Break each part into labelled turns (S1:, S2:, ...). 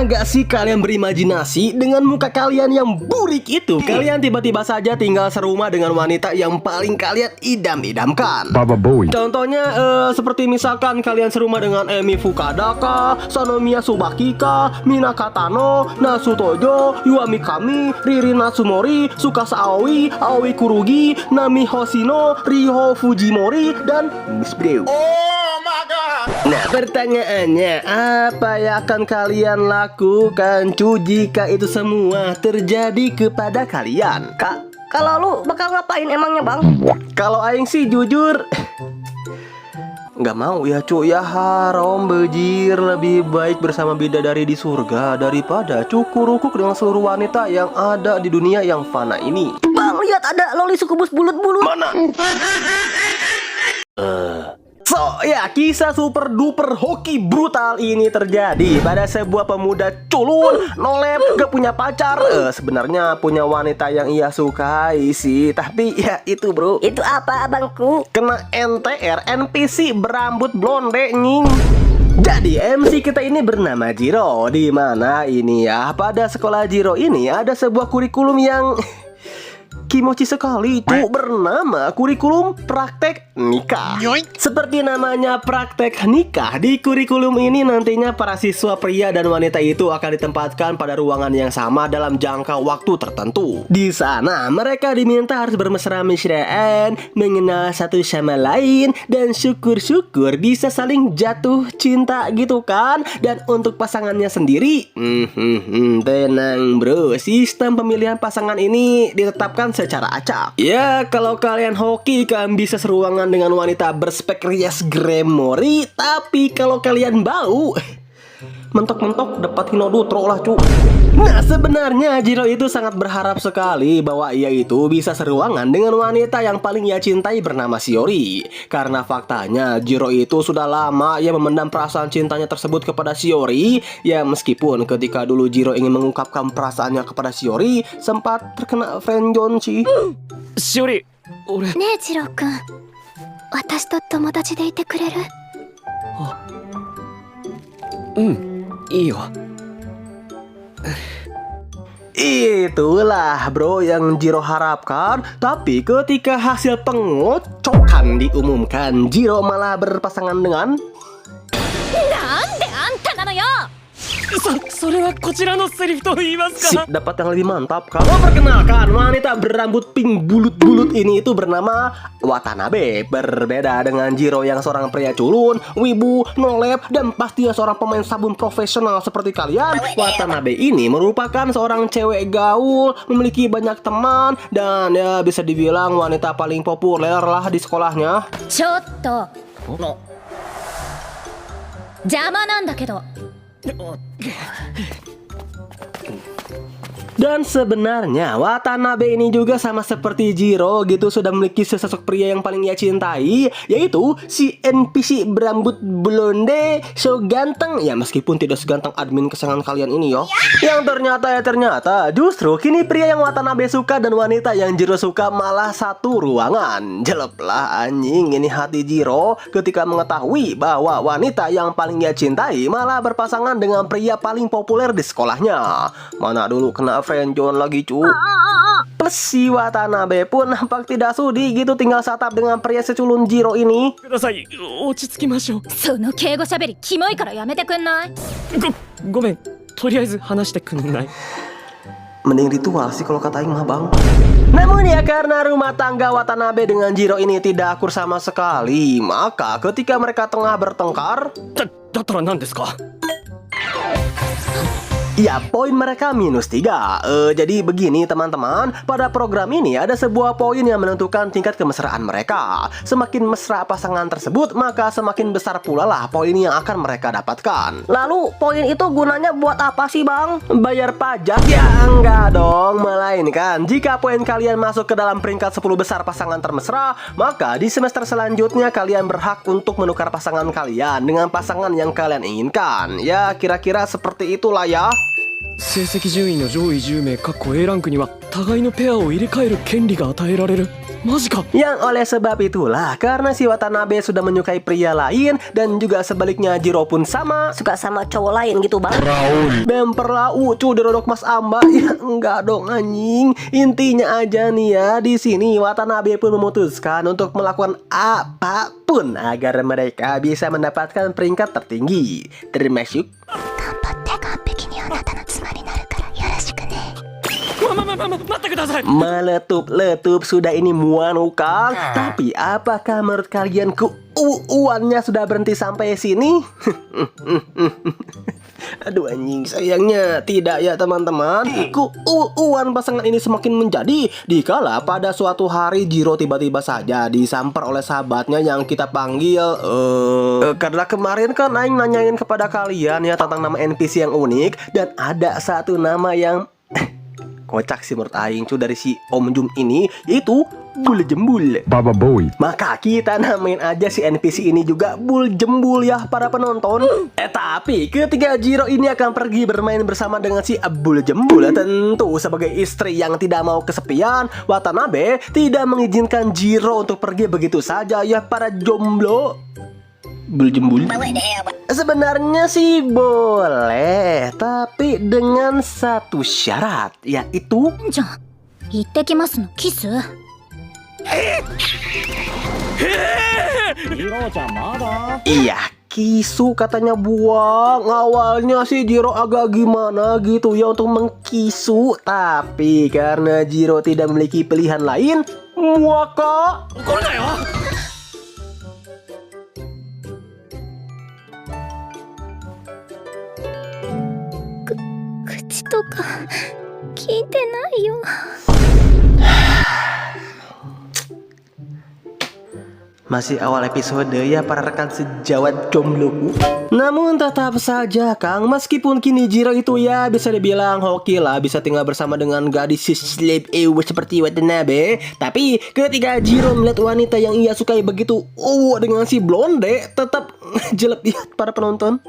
S1: Pernah gak sih kalian berimajinasi dengan muka kalian yang burik itu? Kalian tiba-tiba saja tinggal serumah dengan wanita yang paling kalian idam-idamkan.
S2: Baba Bowie.
S1: Contohnya seperti misalkan kalian serumah dengan Emi Fukadaka, Sanomiya Subakika, Minaka Tano, Nasutojo, Yuami Kami, Riri Natsumori, Tsukasa Aoi, Aoi Kurugi, Nami Hoshino, Riho Fujimori, dan Miss Brew. Nah, pertanyaannya, apa yang akan kalian lakukan jika itu semua terjadi kepada kalian?
S3: Kak, kalau lu bakal ngapain emangnya bang?
S1: Kalau aing sih jujur nggak mau ya cuy, ya haram bejir. Lebih baik bersama bidadari di surga daripada cukur-ukuk dengan seluruh wanita yang ada di dunia yang fana ini.
S3: Bang, lihat ada loli suku bus bulut-bulut.
S1: Mana? So, ya, kisah super duper hoki brutal ini terjadi pada sebuah pemuda culun, nolep, gak punya pacar. Sebenarnya punya wanita yang ia sukai sih, tapi ya itu bro.
S3: Itu apa abangku?
S1: Kena NTR NPC berambut blonde nying. Jadi MC kita ini bernama Jiro, di mana ini ya, pada sekolah Jiro ini ada sebuah kurikulum yang kimochi sekali itu, bernama kurikulum praktek nikah. Seperti namanya praktek nikah, di kurikulum ini nantinya para siswa pria dan wanita itu akan ditempatkan pada ruangan yang sama dalam jangka waktu tertentu. Di sana mereka diminta harus bermesra-mesraan, mengenal satu sama lain, dan syukur-syukur bisa saling jatuh cinta gitu kan. Dan untuk pasangannya sendiri, tenang bro, sistem pemilihan pasangan ini ditetapkan secara acak. Ya, kalau kalian hoki, kalian bisa seruangan dengan wanita berspek rias Gremory. Tapi kalau kalian bau, mentok-mentok dapat Hinodutro lah cu. Nah, sebenarnya Jiro itu sangat berharap sekali bahwa ia itu bisa seruangan dengan wanita yang paling ia cintai bernama Shiori. Karena faktanya Jiro itu sudah lama ia memendam perasaan cintanya tersebut kepada Shiori. Ya, meskipun ketika dulu Jiro ingin mengungkapkan perasaannya kepada Shiori, sempat terkena friendzone sih.
S2: Shiori,
S4: Ne Jiro kun, watashi to tomodachi de ite kureru?
S2: iyo.
S1: Itulah bro yang Jiro harapkan. Tapi ketika hasil pengocokan diumumkan, Jiro malah berpasangan dengan
S4: Nande anta nano yo?
S1: Sip, dapat yang lebih mantap. Kalau perkenalkan, wanita berambut pink bulut-bulut ini itu bernama Watanabe. Berbeda dengan Jiro yang seorang pria culun, wibu, nolep, dan pastinya seorang pemain sabun profesional seperti kalian, Watanabe ini merupakan seorang cewek gaul, memiliki banyak teman, dan ya bisa dibilang wanita paling populer lah di sekolahnya.
S4: Chotto. Jama nanda kedo.
S1: Dan sebenarnya Watanabe ini juga sama seperti Jiro gitu, sudah memiliki sesosok pria yang paling ia cintai, yaitu si NPC berambut blonde so ganteng. Ya meskipun tidak seganteng admin kesayangan kalian ini yo. Yang ternyata justru kini pria yang Watanabe suka dan wanita yang Jiro suka malah satu ruangan. Jelek lah anjing ini hati Jiro ketika mengetahui bahwa wanita yang paling ia cintai malah berpasangan dengan pria paling populer di sekolahnya. Mana dulu kena friendzone lagi cu. Plus si Watanabe pun nampak tidak sudi gitu tinggal satap dengan pria seculun Jiro ini.
S4: So no keigo shaberi kimoi kara yamete kunnai?
S2: Gomen, toriaizu hanashite kunnai?
S1: Mending ritual sih kalau kata Aing mah bang. Namun ya karena rumah tangga Watanabe dengan Jiro ini tidak akur sama sekali, maka ketika mereka tengah bertengkar,
S2: Dattara nan desu ka?
S1: ya poin mereka -3. Jadi begini teman-teman, pada program ini ada sebuah poin yang menentukan tingkat kemesraan mereka. Semakin mesra pasangan tersebut, maka semakin besar pula lah poin yang akan mereka dapatkan.
S3: Lalu poin itu gunanya buat apa sih bang?
S1: Bayar pajak? Ya enggak dong, melainkan jika poin kalian masuk ke dalam peringkat 10 besar pasangan termesra, maka di semester selanjutnya kalian berhak untuk menukar pasangan kalian dengan pasangan yang kalian inginkan. Ya kira-kira seperti itulah ya.
S2: 成績順位の上位10名かっこ A ランクには互いのペアを入れ替える権利が与えられる。マジか。
S1: Yang oleh sebab itulah, karena si Watanabe sudah menyukai pria lain dan juga sebaliknya Jiro pun sama.
S3: Suka sama cowok lain gitu bang.
S1: Memperlau cu dirodok Mas Amba. Ya enggak dong anjing. Intinya aja nih ya, di sini Watanabe pun memutuskan untuk melakukan apapun agar mereka bisa mendapatkan peringkat tertinggi. Termasuk meletup-letup sudah ini muanu Kang. Tapi apakah menurut kalian keuuannya sudah berhenti sampai sini? Aduh anjing, sayangnya tidak ya teman-teman. Keuuan pasangan ini semakin menjadi dikala pada suatu hari Jiro tiba-tiba saja disamper oleh sahabatnya yang kita panggil karena kemarin kan Aing nanyain kepada kalian ya tentang nama NPC yang unik, dan ada satu nama yang kocak sih menurut Aing cu dari si Om Jum ini, itu Bul Jembul.
S5: Baba Boy.
S1: Maka kita namain aja si NPC ini juga Bul Jembul ya para penonton. Tapi ketika Jiro ini akan pergi bermain bersama dengan si Bul Jembul, tentu sebagai istri yang tidak mau kesepian, Watanabe tidak mengizinkan Jiro untuk pergi begitu saja ya para jomblo. Bul Jembul. Sebenarnya sih boleh, tapi dengan satu syarat, yaitu
S4: じゃん行ってきますのキス
S1: iya kisu katanya buang. Awalnya sih Jiro agak gimana gitu ya untuk mengkisu, tapi karena Jiro tidak memiliki pilihan lain, maka masih awal episode ya para rekan sejawat jombloku. Namun tetap saja Kang, meskipun kini Jiro itu ya bisa dibilang hoki lah, bisa tinggal bersama dengan gadis slave seperti Watanabe, tapi ketika Jiro melihat wanita yang ia sukai begitu dengan si blonde, tetap jelek ya para penonton.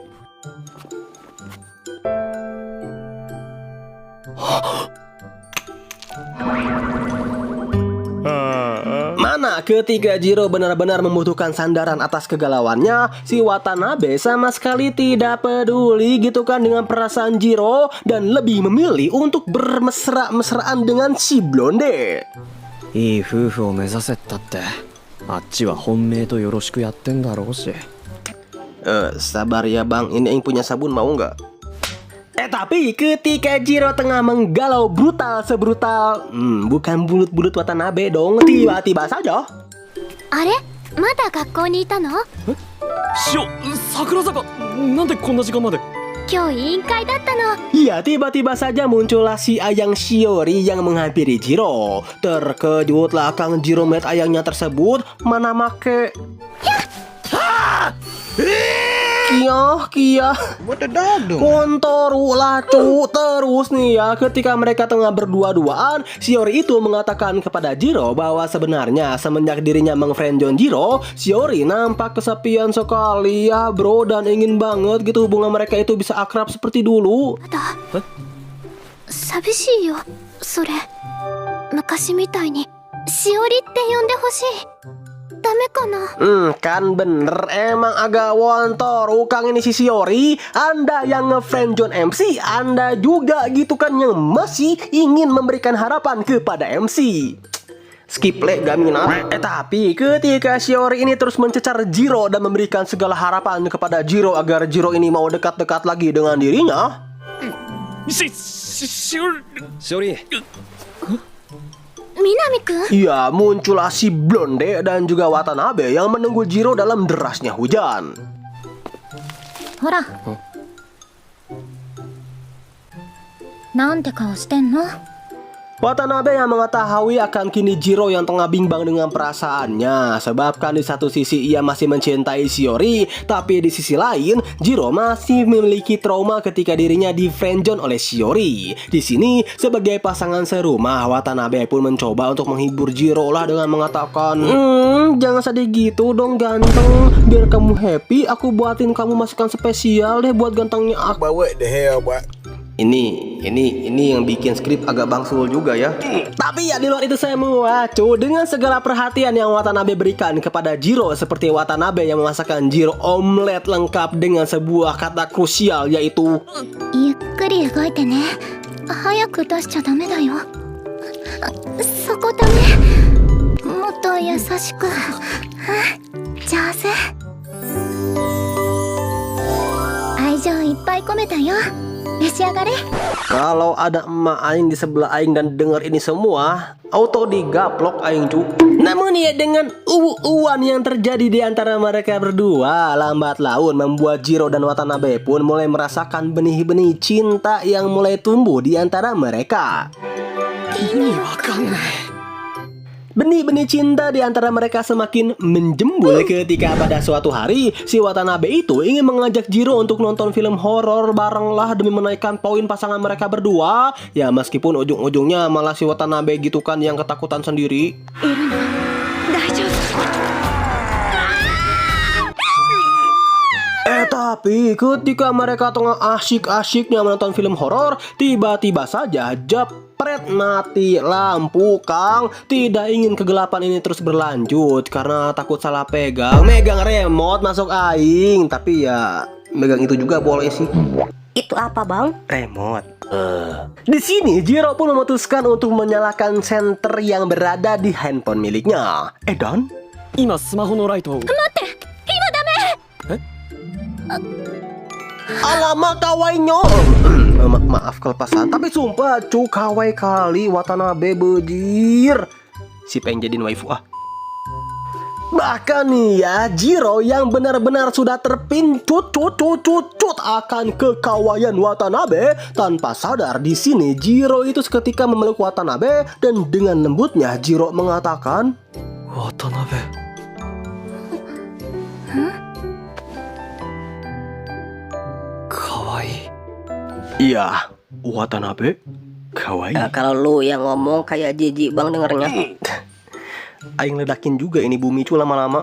S1: Mana ketika Jiro benar-benar membutuhkan sandaran atas kegalauannya, si Watanabe sama sekali tidak peduli gitu kan dengan perasaan Jiro, dan lebih memilih untuk bermesra-mesraan dengan si blonde.
S2: いい夫婦を目指せったってあっちは本命とよろしくやってんだろうし。
S1: Sabar ya bang, ini yang punya sabun mau nggak? Tapi ketika Jiro tengah menggalau brutal sebrutal, bukan bulut-bulut Watanabe dong, tiba-tiba saja
S4: あれまだ学校にいたの
S2: 桜坂なんでこんな時間まで。
S4: 今日委員会だったの
S1: ya tiba-tiba saja muncullah si Ayang Shiori yang menghampiri Jiro. Terkejutlah Kang Jiro melihat ayangnya tersebut, mana make Kia
S5: What the dog doing?
S1: Kontoru lacu. Terus nih ya, ketika mereka tengah berdua-duaan, Shiori itu mengatakan kepada Jiro bahwa sebenarnya semenjak dirinya meng-friendzone Jiro, Shiori nampak kesepian sekali ya bro, dan ingin banget gitu hubungan mereka itu bisa akrab seperti dulu.
S4: 寂しいよそれ昔みたいにしおりって呼んでほしいダメかな
S1: Kan bener, emang agak wontoru Kang ini si Shiori. Anda yang nge-friendzone MC, Anda juga gitu kan yang masih ingin memberikan harapan kepada MC. Skip le gak minat. Tapi ketika Shiori ini terus mencecar Jiro dan memberikan segala harapan kepada Jiro agar Jiro ini mau dekat-dekat lagi dengan dirinya,
S2: しおり
S4: 南くん
S1: ya muncullah si blonde dan juga Watanabe yang menunggu Jiro dalam derasnya hujan.
S4: ほらなんて顔してんの
S1: Watanabe yang mengetahui akan kini Jiro yang tengah bimbang dengan perasaannya, sebabkan di satu sisi ia masih mencintai Shiori, tapi di sisi lain Jiro masih memiliki trauma ketika dirinya di friendzone oleh Shiori. Di sini sebagai pasangan serumah, Watanabe pun mencoba untuk menghibur Jiro lah dengan mengatakan, jangan sedih gitu dong ganteng, biar kamu happy aku buatin kamu masakan spesial deh buat gantengnya aku.
S5: But what the hell, boy?
S1: Ini yang bikin skrip agak bangsul juga ya. Tapi ya di luar itu semua, dengan segala perhatian yang Watanabe berikan kepada Jiro, seperti Watanabe yang memasakkan Jiro omelet lengkap dengan sebuah kata krusial yaitu
S4: ゆっくり動いてね。早く出しちゃダメだよ。そこダメ。もっと優しく。上手。愛情いっぱい込めたよ。召し上がれ。
S1: kalau ada emak aing di sebelah aing dan dengar ini semua, auto digaplok aing cu. Namun ya dengan uwan yang terjadi di antara mereka berdua, lambat laun membuat Jiro dan Watanabe pun mulai merasakan benih-benih cinta yang mulai tumbuh di antara mereka. Benih-benih cinta di antara mereka semakin menjembul ketika pada suatu hari si Watanabe itu ingin mengajak Jiro untuk nonton film horor bareng-lah demi menaikkan poin pasangan mereka berdua. Ya meskipun ujung-ujungnya malah si Watanabe gitu kan yang ketakutan sendiri. Tapi ketika mereka tengah asyik-asyiknya menonton film horor, tiba-tiba saja jepret mati lampu Kang. Tidak ingin kegelapan ini terus berlanjut karena takut salah megang remote masuk aing. Tapi ya megang itu juga boleh sih.
S3: Itu apa bang?
S1: Remote. Di sini Jiro pun memutuskan untuk menyalakan senter yang berada di handphone miliknya. Dan
S2: 今スマホのライトを
S1: alamak kawainya. Maaf kelepasan, tapi sumpah cu kawai kali Watanabe bejir. Si pengen jadiin waifu ah. Bahkan nih ya, Jiro yang benar-benar sudah terpincut akan kekawaian Watanabe, tanpa sadar di sini Jiro itu seketika memeluk Watanabe dan dengan lembutnya Jiro mengatakan,
S2: 渡辺 kawaii.
S1: "Iya, Watanabe, kawaii."
S3: Kalau lu yang ngomong kayak jijik bang dengernya.
S1: Aing ledakin juga ini bumi cu lama-lama.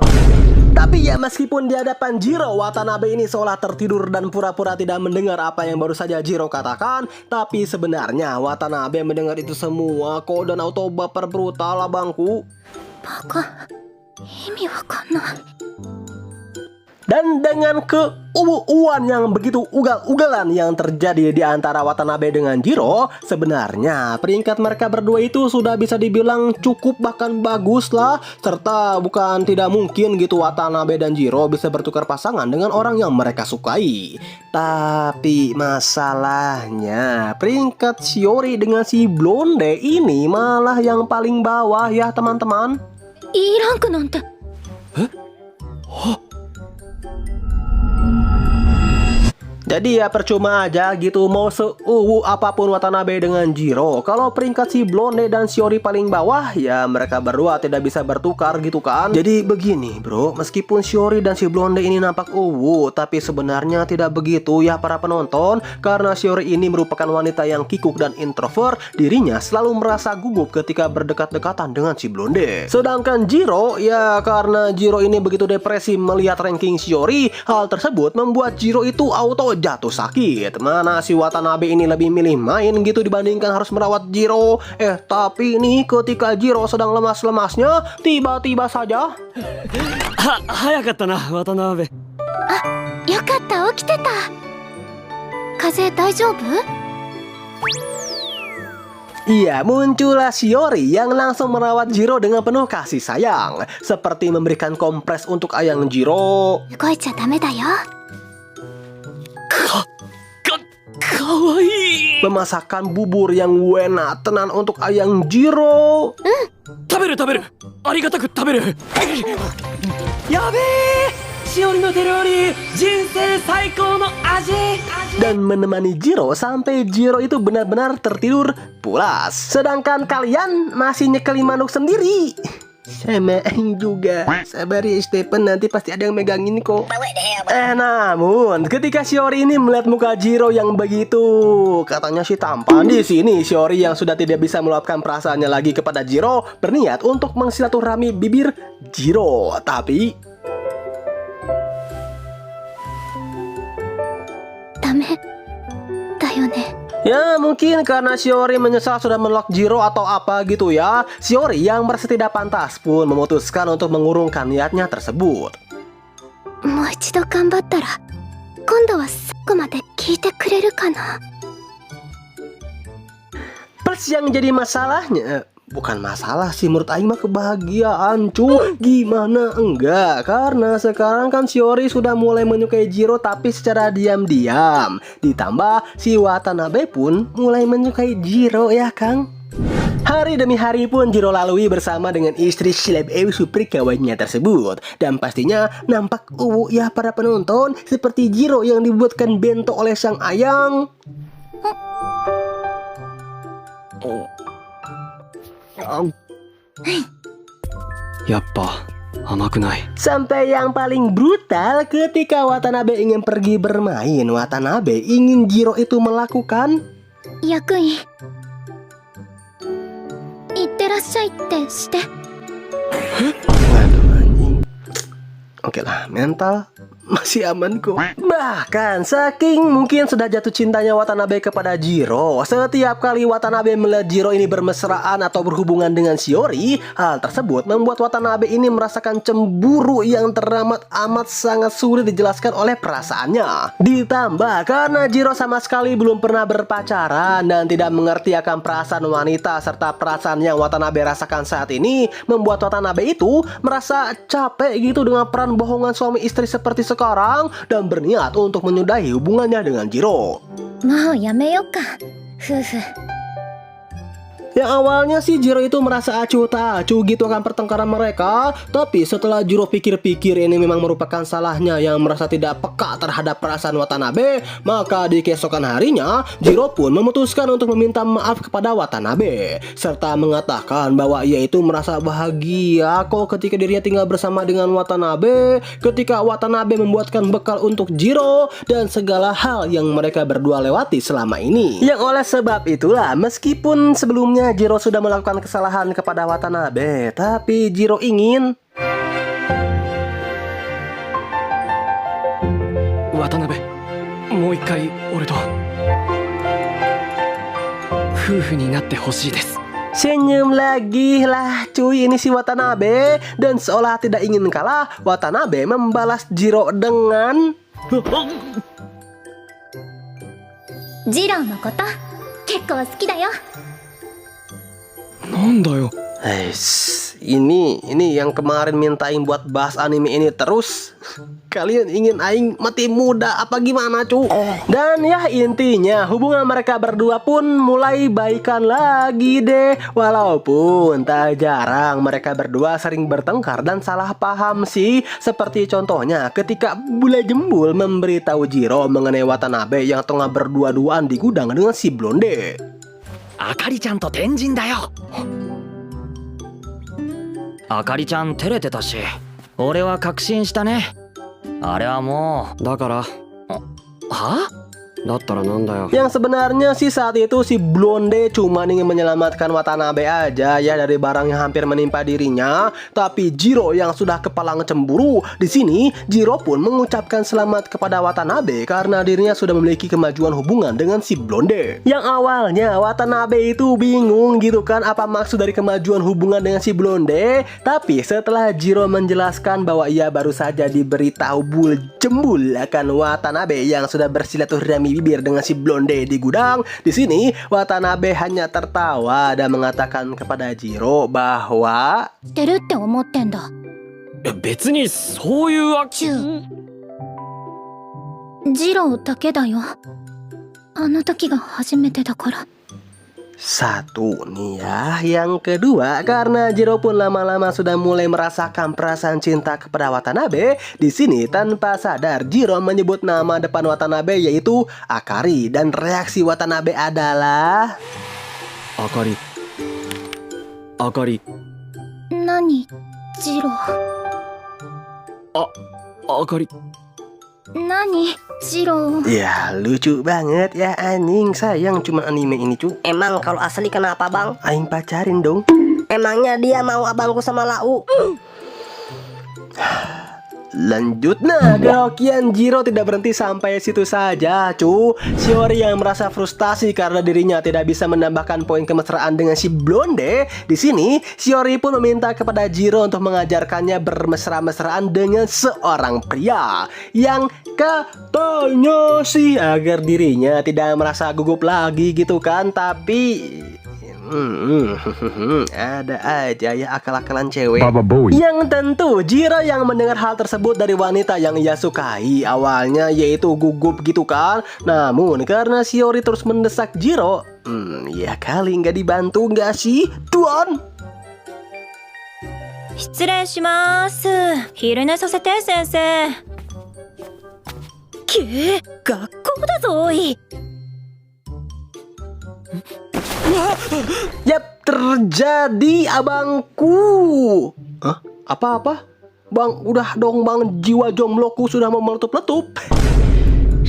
S1: Tapi ya meskipun di hadapan Jiro, Watanabe ini seolah tertidur dan pura-pura tidak mendengar apa yang baru saja Jiro katakan. Tapi sebenarnya Watanabe mendengar itu semua kok dan auto baper brutal abangku.
S4: バカ。意味わかんない。
S1: Dan dengan keuuan yang begitu ugal-ugalan yang terjadi di antara Watanabe dengan Jiro, sebenarnya peringkat mereka berdua itu sudah bisa dibilang cukup bahkan bagus lah. Serta bukan tidak mungkin gitu Watanabe dan Jiro bisa bertukar pasangan dengan orang yang mereka sukai. Tapi masalahnya peringkat Shiori dengan si Blonde ini malah yang paling bawah ya teman-teman.
S4: E ランクなんて。
S1: Jadi ya percuma aja gitu mau seuwu apapun Watanabe dengan Jiro, kalau peringkat si Blonde dan Shiori paling bawah ya mereka berdua tidak bisa bertukar gitu kan. Jadi begini bro, meskipun Shiori dan si Blonde ini nampak uwu, tapi sebenarnya tidak begitu ya para penonton. Karena Shiori ini merupakan wanita yang kikuk dan introvert, dirinya selalu merasa gugup ketika berdekat-dekatan dengan si Blonde. Sedangkan Jiro ya karena Jiro ini begitu depresi melihat ranking Shiori, hal tersebut membuat Jiro itu auto jatuh sakit. Mana si Watanabe ini lebih milih main gitu dibandingkan harus merawat Jiro. Tapi nih ketika Jiro sedang lemas-lemasnya, tiba-tiba saja
S2: 早かったな渡辺。
S4: よかった、起きてた。風邪大丈夫？
S1: Iya, muncullah Shiori yang langsung merawat Jiro dengan penuh kasih sayang, seperti memberikan kompres untuk ayang Jiro,
S4: 動いちゃダメだよ。
S2: kawaii.
S1: memasakkan bubur yang wena tenan untuk ayang Jiro.
S2: 食べる食べる。ありがたく食べる。やべえ。しおりの手料理、人生最高の味。
S1: Dan menemani Jiro sampai Jiro itu benar-benar tertidur pulas. Sedangkan kalian masih nyekelin manuk sendiri. Sama Aing juga. Sabar ya Stephen, nanti pasti ada yang megangin kok. Namun ketika Shiori ini melihat muka Jiro yang begitu katanya sih tampan, di sini Shiori yang sudah tidak bisa meluapkan perasaannya lagi kepada Jiro berniat untuk mensilaturahmi bibir Jiro. Tapi
S4: ダメだよね。
S1: Ya mungkin karena Shiori menyesal sudah menolak Jiro atau apa gitu ya. Shiori yang merasa tidak pantas pun memutuskan untuk mengurungkan niatnya tersebut.
S4: もう一度頑張ったら今度は最後まで聞いてくれるかな。
S1: Plus yang jadi masalahnya, bukan masalah sih menurut Aing mah kebahagiaan cu. Gimana enggak? Karena sekarang kan Shiori sudah mulai menyukai Jiro tapi secara diam-diam. Ditambah si Watanabe pun mulai menyukai Jiro ya Kang. Hari demi hari pun Jiro lalui bersama dengan istri Sleb super kawannya tersebut. Dan pastinya nampak ya para penonton seperti Jiro yang dibuatkan bento oleh sang ayang.
S2: Yappa, amakunai.
S1: Sampai yang paling brutal ketika Watanabe ingin pergi bermain, Watanabe ingin Jiro itu melakukan
S4: 役員いってらっしゃいってして。
S1: Waduh anjing. Oke lah, mental masih aman kok. Bahkan saking mungkin sudah jatuh cintanya Watanabe kepada Jiro, setiap kali Watanabe melihat Jiro ini bermesraan atau berhubungan dengan Shiori, hal tersebut membuat Watanabe ini merasakan cemburu yang teramat amat sangat sulit dijelaskan oleh perasaannya. Ditambah karena Jiro sama sekali belum pernah berpacaran dan tidak mengerti akan perasaan wanita serta perasaan yang Watanabe rasakan saat ini, membuat Watanabe itu merasa capek gitu dengan peran bohongan suami istri seperti sekarang dan berniat untuk menyudahi hubungannya dengan Jiro.
S4: もうやめよっか夫婦。
S1: Yang awalnya sih Jiro itu merasa acuh tak acuh gitu akan pertengkaran mereka. Tapi setelah Jiro pikir-pikir ini memang merupakan salahnya yang merasa tidak peka terhadap perasaan Watanabe, maka di keesokan harinya Jiro pun memutuskan untuk meminta maaf kepada Watanabe, serta mengatakan bahwa ia itu merasa bahagia kok ketika dirinya tinggal bersama dengan Watanabe, ketika Watanabe membuatkan bekal untuk Jiro dan segala hal yang mereka berdua lewati selama ini. Yang oleh sebab itulah meskipun sebelumnya Jiro sudah melakukan kesalahan kepada Watanabe, tapi Jiro ingin
S2: Watanabe, もう一回俺と夫婦になってほしいです。
S1: senyum lagi lah cuy ini si Watanabe. Dan seolah tidak ingin kalah, Watanabe membalas Jiro dengan
S4: ジローのこと結構好きだよ。
S2: なんだよ。
S1: ini yang kemarin minta Aing buat bahas anime ini terus. Kalian ingin Aing mati muda apa gimana cu? Dan ya intinya hubungan mereka berdua pun mulai baikan lagi deh. Walaupun tak jarang mereka berdua sering bertengkar dan salah paham sih. Seperti contohnya ketika Bule Jembul memberitahu Jiro mengenai Watanabe yang tengah berdua-duaan di gudang dengan si Blonde.
S2: あかりちゃんと天神だよ。あかりちゃん照れてたし、俺は確信したね。あれはもうだから、は？ だったらなんだよ。
S1: Yang sebenarnya sih saat itu si Blonde cuma ingin menyelamatkan Watanabe aja ya dari barang yang hampir menimpa dirinya. Tapi Jiro yang sudah kepalang cemburu, di sini Jiro pun mengucapkan selamat kepada Watanabe karena dirinya sudah memiliki kemajuan hubungan dengan si Blonde. Yang awalnya Watanabe itu bingung gitu kan apa maksud dari kemajuan hubungan dengan si Blonde. Tapi setelah Jiro menjelaskan bahwa ia baru saja diberitahu Bule Jembul akan Watanabe yang sudah bersilaturahmi bibir dengan si Blonde di gudang, di sini Watanabe hanya tertawa dan mengatakan kepada Jiro bahwa
S4: てるって思ってんだ。
S2: 別にそういうわ
S4: チュー。ジローだけだよ。あの時が初めてだから。
S1: satu nih ya. Yang kedua, karena Jiro pun lama-lama sudah mulai merasakan perasaan cinta kepada Watanabe, di sini tanpa sadar Jiro menyebut nama depan Watanabe yaitu Akari dan reaksi Watanabe adalah
S2: あかり。あかり。
S4: 何ジロー。
S2: あかり。
S4: 何ジロー。
S1: ya lucu banget ya anjing. Sayang cuma anime ini cu.
S3: Emang kalau asli kenapa bang?
S1: Aing pacarin dong.
S3: Emangnya dia mau abangku sama Lau?
S1: Lanjut. Nah, kehokian Jiro tidak berhenti sampai situ saja, cu. Shiori yang merasa frustasi karena dirinya tidak bisa menambahkan poin kemesraan dengan si blonde. Di sini, Shiori pun meminta kepada Jiro untuk mengajarkannya bermesra-mesraan dengan seorang pria yang katanya sih agar dirinya tidak merasa gugup lagi gitu kan. Tapi ada aja ya akal-akalan cewek. Yang tentu Jiro yang mendengar hal tersebut dari wanita yang ia sukai awalnya yaitu gugup gitu kan. Namun karena Shiori terus mendesak Jiro, ya kali nggak dibantu nggak sih, Tuan?
S5: 失礼します。昼寝させて先生。学校だぞおい。
S1: Yap, terjadi abangku. Hah? Apa-apa? Bang, udah dong bang, jiwa jombloku sudah mau meletup-letup.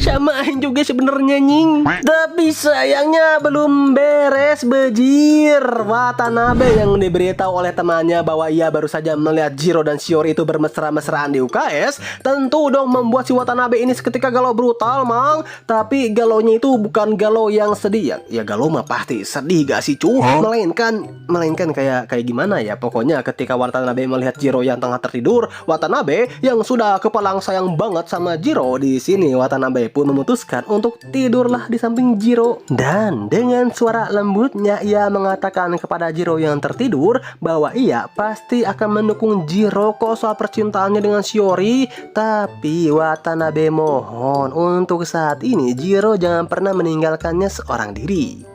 S1: Samain juga sebenarnya nying. Tapi sayangnya belum beres bejir. Watanabe yang diberitahu oleh temannya bahwa ia baru saja melihat Jiro dan Shiori itu bermesra-mesraan di UKS, tentu dong membuat si Watanabe ini seketika galau brutal, mang. Tapi galaunya itu bukan galau yang sedih ya galau mah pasti sedih gak sih cu? Melainkan kayak gimana ya? Pokoknya ketika Watanabe melihat Jiro yang tengah tertidur, Watanabe yang sudah kepalang sayang banget sama Jiro, di sini Watanabe pun memutuskan untuk tidurlah di samping Jiro. Dan dengan suara lembutnya ia mengatakan kepada Jiro yang tertidur bahwa ia pasti akan mendukung Jiro kok soal percintaannya dengan Shiori. Tapi Watanabe mohon untuk saat ini Jiro jangan pernah meninggalkannya seorang diri.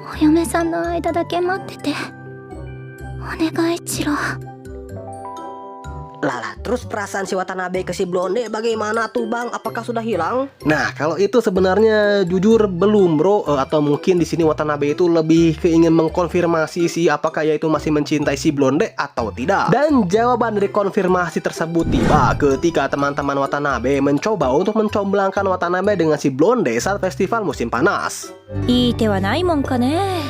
S4: お嫁さんの間だけ待ってて。お願いジロ。
S3: Lah, terus perasaan si Watanabe ke si blonde bagaimana tuh bang? Apakah sudah hilang?
S1: Nah, kalau itu sebenarnya jujur belum bro. Atau mungkin di sini Watanabe itu lebih keingin mengkonfirmasi sih apakah ia itu masih mencintai si blonde atau tidak. Dan jawaban dari konfirmasi tersebut tiba ketika teman-teman Watanabe mencoba untuk mencomblangkan Watanabe dengan si blonde saat festival musim panas.
S5: いい手はないもんかね。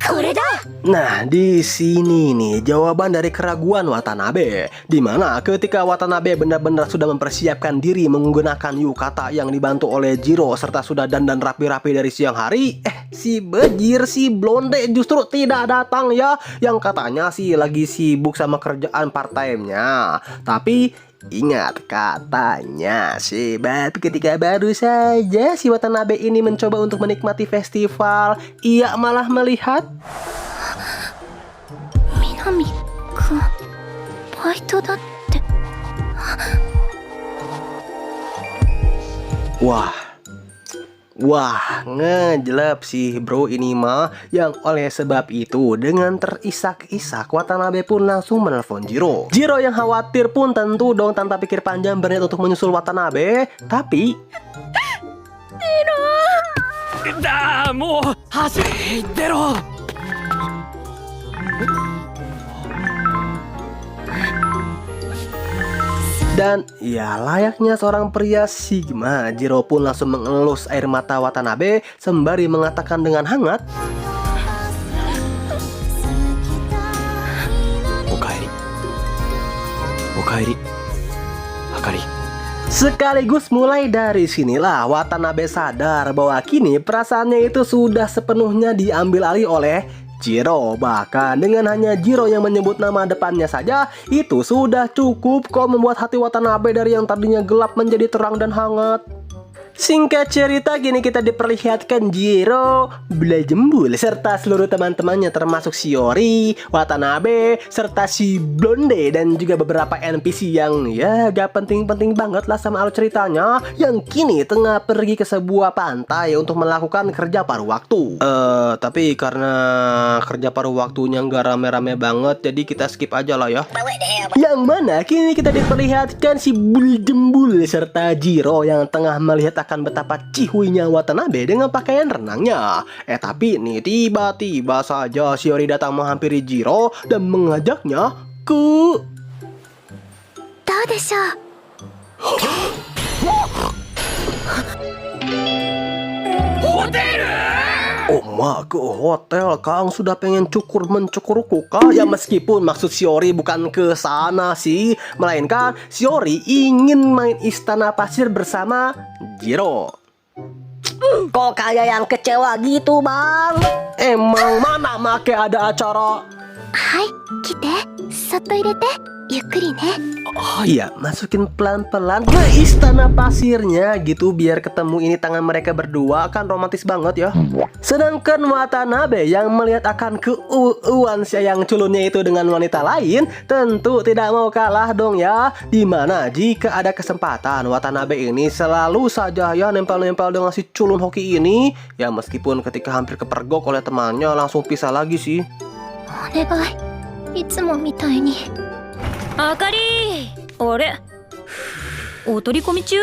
S5: これだ。
S1: Nah, di sini nih jawaban dari keraguan Watanabe, di mana ketika Watanabe benar-benar sudah mempersiapkan diri menggunakan yukata yang dibantu oleh Jiro serta sudah dandan rapi-rapi dari siang hari, si bejir si blonde justru tidak datang ya, yang katanya sih lagi sibuk sama kerjaan part-time-nya. Tapi ingat katanya sebab ketika baru saja si Watanabe ini mencoba untuk menikmati festival, ia malah melihat
S4: 南くん、バイトだって。
S1: Wah, ngejelap sih bro ini mah. Yang oleh sebab itu dengan terisak-isak Watanabe pun langsung menelpon Jiro. Jiro yang khawatir pun tentu dong tanpa pikir panjang berniat untuk menyusul Watanabe. Tapi dan ya layaknya seorang pria Sigma, Jiro pun langsung mengelus air mata Watanabe sembari mengatakan dengan hangat, "Okaeri, Okaeri, Akari." Sekaligus mulai dari sinilah Watanabe sadar bahwa kini perasaannya itu sudah sepenuhnya diambil alih oleh Jiro. Bahkan dengan hanya Jiro yang menyebut nama depannya saja, itu sudah cukup kok membuat hati Watanabe dari yang tadinya gelap menjadi terang dan hangat. Singkat cerita, gini kita diperlihatkan Jiro, Blajembul, serta seluruh teman-temannya termasuk Shiori, Watanabe, serta si Blonde dan juga beberapa NPC yang ya gak penting-penting banget lah sama alur ceritanya, yang kini tengah pergi ke sebuah pantai untuk melakukan kerja paruh waktu. Tapi karena kerja paruh waktunya gak rame-rame banget, jadi kita skip aja lah ya. Yang mana kini kita diperlihatkan si Blajembul serta Jiro yang tengah melihat akan betapa cihuinya Watanabe dengan pakaian renangnya. Tapi nih tiba-tiba saja Shiori datang menghampiri Jiro dan mengajaknya ke...
S4: どうでしょう。
S2: ホテル
S1: Oma ke hotel, Kang sudah pengen mencukurku kah? Ya meskipun maksud Shiori bukan ke sana sih, melainkan Shiori ingin main istana pasir bersama Jiro.
S3: Kok kayak yang kecewa gitu, Bang?
S1: Emang mana make ada acara?
S4: はい来てそっと入れてゆっくりね
S1: Oh iya, masukin pelan-pelan ke istana pasirnya gitu biar ketemu ini tangan mereka berdua, kan romantis banget ya. Sedangkan Watanabe yang melihat akan keuuan yang culunnya itu dengan wanita lain tentu tidak mau kalah dong ya. Dimana jika ada kesempatan Watanabe ini selalu saja ya nempel-nempel dengan si culun hoki ini. Ya meskipun ketika hampir kepergok oleh temannya langsung pisah lagi sih.
S4: お願いいつもみたいに
S5: あかりあれお取り込み中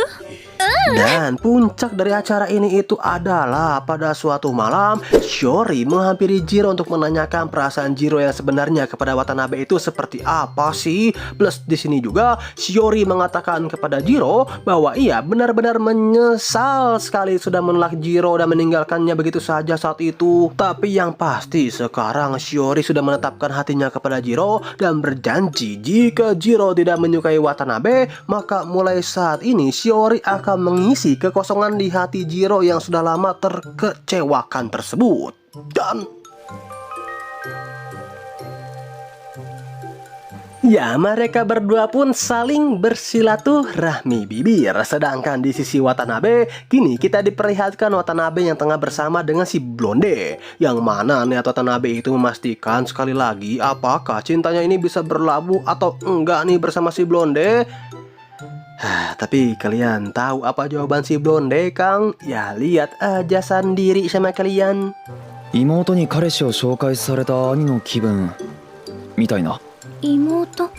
S1: Dan puncak dari acara ini itu adalah pada suatu malam Shiori menghampiri Jiro untuk menanyakan perasaan Jiro yang sebenarnya kepada Watanabe itu seperti apa sih. Plus di sini juga Shiori mengatakan kepada Jiro bahwa ia benar-benar menyesal sekali sudah menolak Jiro dan meninggalkannya begitu saja saat itu. Tapi yang pasti sekarang Shiori sudah menetapkan hatinya kepada Jiro dan berjanji jika Jiro tidak menyukai Watanabe, maka mulai saat ini Shiori akan mengisi kekosongan di hati Jiro yang sudah lama terkecewakan tersebut. Dan ya, mereka berdua pun saling bersilaturahmi bibir. Sedangkan di sisi Watanabe, kini kita diperlihatkan Watanabe yang tengah bersama dengan si Blonde. Yang mana niat Watanabe itu memastikan sekali lagi apakah cintanya ini bisa berlabuh atau enggak nih bersama si Blonde. Tapi kalian tahu apa jawaban si Blonde, Kang? Ya lihat aja sendiri sama kalian.
S2: 妹に彼氏を紹介された兄の気分みたいな。
S4: 妹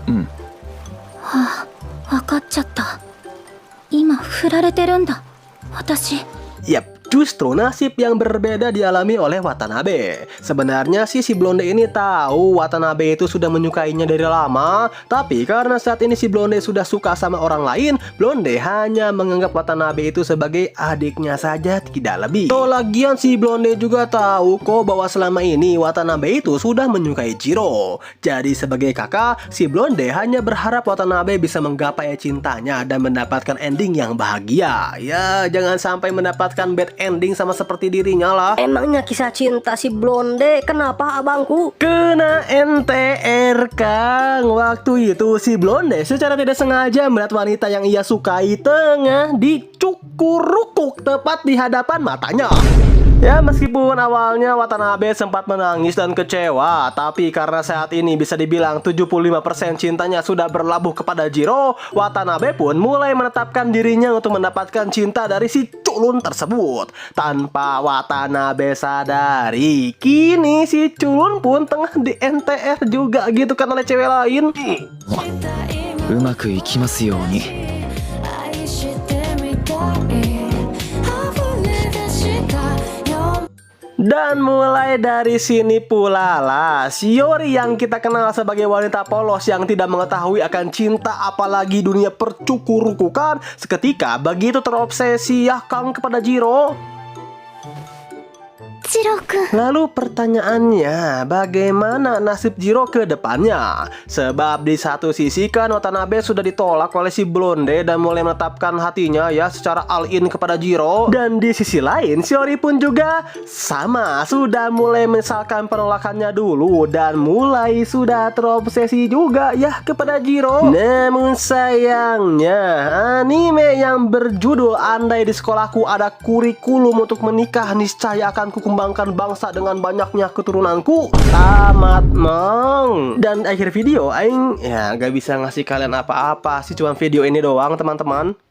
S2: うん。
S4: はあ分かっちゃった今振られてるんだ私
S1: Yap, justru nasib yang berbeda dialami oleh Watanabe. Sebenarnya sih si Blonde ini tahu Watanabe itu sudah menyukainya dari lama, tapi karena saat ini si Blonde sudah suka sama orang lain, Blonde hanya menganggap Watanabe itu sebagai adiknya saja, tidak lebih. Toh lagian si Blonde juga tahu kok bahwa selama ini Watanabe itu sudah menyukai Jiro. Jadi sebagai kakak, si Blonde hanya berharap Watanabe bisa menggapai cintanya dan mendapatkan ending yang bahagia. Ya, jangan sampai mendapatkan bad ending sama seperti dirinya lah.
S3: Emangnya kisah cinta si Blonde kenapa, abangku?
S1: Kena NTR, Kang. Waktu itu si Blonde secara tidak sengaja melihat wanita yang ia sukai tengah dicukur-rukuk tepat di hadapan matanya. Ya meskipun awalnya Watanabe sempat menangis dan kecewa, tapi karena saat ini bisa dibilang 75% cintanya sudah berlabuh kepada Jiro, Watanabe pun mulai menetapkan dirinya untuk mendapatkan cinta dari si culun tersebut. Tanpa Watanabe sadari, kini si culun pun tengah di NTR juga gitu kan oleh cewek lain.
S2: うまくいきますように。
S1: Dan mulai dari sini pula lah Shiori yang kita kenal sebagai wanita polos yang tidak mengetahui akan cinta apalagi dunia percukur-rukukan, seketika begitu terobsesi ya Kang kepada Jiro.
S4: Jiro-kun
S1: Lalu pertanyaannya, bagaimana nasib Jiro ke depannya? Sebab di satu sisi kan Watanabe sudah ditolak oleh si Blonde dan mulai menetapkan hatinya ya secara all-in kepada Jiro. Dan di sisi lain, Shiori pun juga sama, sudah mulai menyesalkan penolakannya dulu dan mulai sudah terobsesi juga ya kepada Jiro. Namun sayangnya, anime yang berjudul Andai di Sekolahku Ada Kurikulum Untuk Menikah Niscaya Akan Kukembangkan Bangsa Dengan Banyaknya Keturunanku tamat mong. Dan akhir video aing ya gak bisa ngasih kalian apa-apa sih, cuma video ini doang teman-teman.